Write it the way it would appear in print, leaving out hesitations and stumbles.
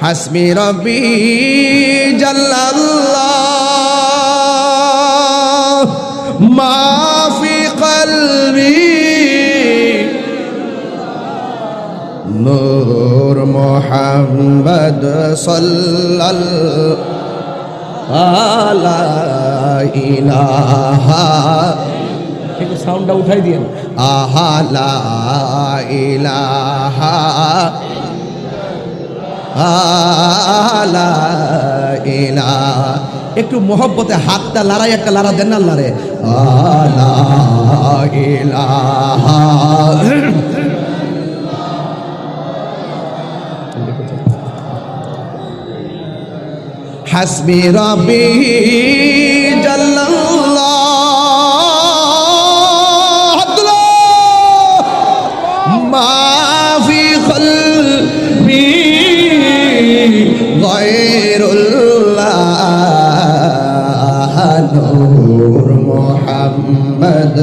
হাসবি রব্বি জাল্লাল্লাহ মা ফি কলবি নূর মুহাম্মদ সাল্লাল্লাহু লা ইলাহা একটু সাউন্ডটা উঠাই দিয়েন আহা লা ইলাহা লা ইলাহা একটু মোহব্বতে হাতটা লড়াই একটা লড়া দেন না লড়ে লা ইলাহা হাসবি রব্বি জাল্লাল্লাহ মা ফি কলবি গায়রুল্লাহ নূর মুহাম্মদ